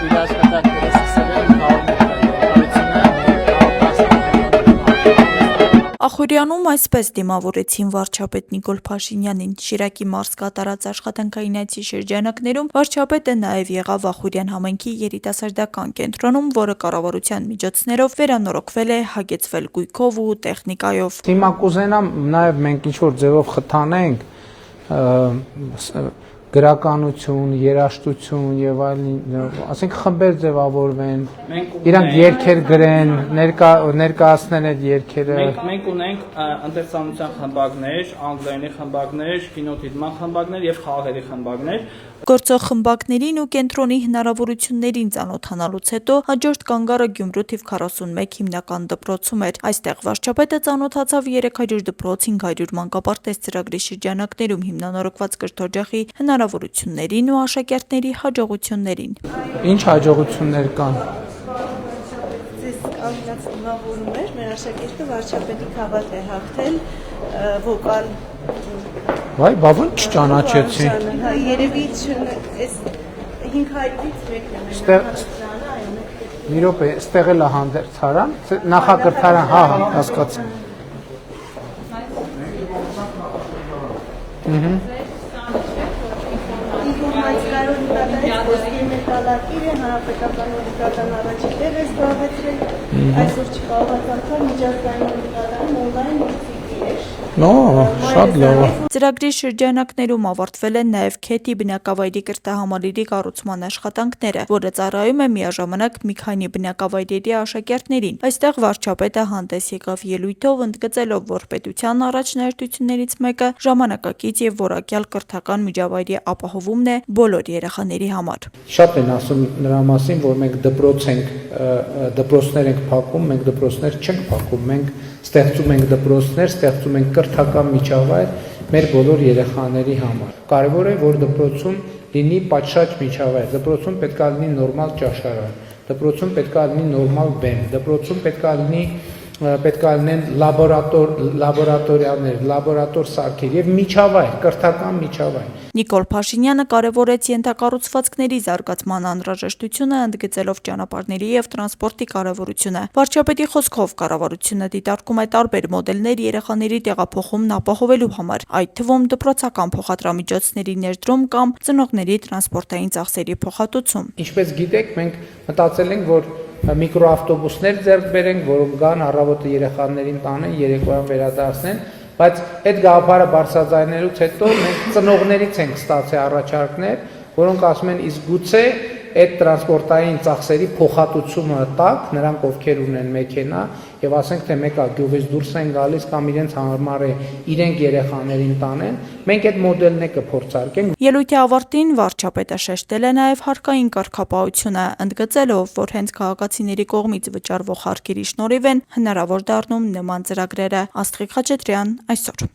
իր աշխատանքները սկսել եմ Ախուրյանում այսպես դիմավորեցին վարչապետ Նիկոլ Փաշինյանին։ Շիրակի մարզ կատարած աշխատանքային այցի շրջանակներում վարչապետը նաև եղավ Ախուրյան համայնքի երիտասարդական կենտրոնում, որը կառավարության միջոցներով վերանորոգվել է, հագեցվել գույքով ու տեխնիկայով։ Հիմա կուզենամ նաև մենք ինչ-որ ձևով խթանենք գրականություն, երաժշտություն եւ այլն, ասենք խմբեր ձևավորվեն, իրանք երգեր գրեն, ներկայացնեն այդ երգերը։ Մենք ունենք ընթերցանության խմբակներ, անգլերենի խմբակներ, կինոդիտման խմբակներ եւ խաղերի խմբակներ։ Գործող խմբակներին ու կենտրոնի հնարավորություններին ծանոթանալուց հետո հաջորդ կանգառը Գյումրու թիվ 41 հիմնական դպրոցում էր։ Այստեղ վարչապետը ծանոթացավ 300 դպրոց 500 մանկապարտեզ ծրագրի շրջանակներում հիմնանորոգված կրթօջախի հնարավորություններին ու աշակերտների հաջողություններին։ Ինչ հաջողություններ կան։ Անգլիաց դիմավորում էր, մեր աշակերտը վարչապետի քաղաք է հաղթել վոկալ։ Վայ, բա ո՞նց չճանաչեցի։ Երևի այս 500-ից մեկն է մեր Մի րոպե, ստեղ էլ է հանդերձարան, նախակրթարան, հա, հասկացա։ ինֆորմացիայով նկատառեց ոսկե մետալակիրը, հանրապետական նկատան առաջի տեղ է զբաղեցրել, այսօր չկարողացավ միջազգային նկատան օնլայն մուլտիկի էր։ Շատ լավ է։ Ծրագրի շրջանակներում ավարտվել են նաև Քեթի բնակավայրի կրթահամալիրի կառուցման աշխատանքները, որը ծառայում է միաժամանակ մի քանի բնակավայրերի աշակերտներին։ Այստեղ վարչապետը հանդես եկավ ելույթով, ընդգծելով, որ պետության առաջնահերթություններից մեկը ժամանակակից եւ որակյալ կրթական միջավայրի ապահովումն է բոլոր երեխաների համար։ Շատ են ասում նրա մասին, որ մենք դպրոցներ ենք փակում, մենք դպրոցներ չենք փակում, մենք ստեղծում ենք դպրոցներ, ստեղծում ենք կրթական միջավայր մեր բոլոր երեխաների համար։ Կարևոր է, որ դպրոցում լինի պատշաճ միջավայր, դպրոցում պետք է լինի նորմալ ճաշարան, դպրոցում պետք է լինի նորմալ բեմ, դպրոցում պետք է լինեն լաբորատորիաներ, լաբորատոր սարքեր եւ միջավայր, կրթական միջավայր։ Նիկոլ Փաշինյանը կարևորեց ենթակառուցվածքների զարգացման անհրաժեշտությունը, ընդգծելով ճանապարհների եւ տրանսպորտի կարևորությունը։ Վարչապետի խոսքով կառավարությունը դիտարկում է տարբեր մոդելներ երեխաների տեղափոխումն ապահովելու համար, այդ թվում դպրոցական փոխադրամիջոցների ներդրում կամ ծնողների տրանսպորտային ծախսերի փոխհատուցում։ Ինչպես գիտեք, մենք մտածել ենք, որ միկրոավտոբուսներ ձեռք բերենք, որոնք գան առավոտը երեխաներին տանեն, երեկոյան վերադարձնեն, բայց այդ գաղափարը բարձրաձայնելուց հետո մենք ծնողներից ենք ստացել առաջարկներ, որոնք ասում են իսկ գուցե այդ տրանսպորտային ծախսերի փոխհատուցումը տակ, նրանք ովքեր ունեն մեքենա եւ ասենք թե մեկը գյուղից դուրս են գալիս կամ իրենց համար է իրենք երեխաներին տանեն, մենք այդ մոդելն է կփորձարկենք։ Ելույթի ավարտին վարչապետը շեշտել է նաև հարկային կարգապահությունը, ընդգծելով, որ հենց քաղաքացիների կողմից վճարվող հարկերի շնորհիվ են հնարավոր դառնում նման ծրագրերը։ Աստղիկ Խաչատրյան, այսօր։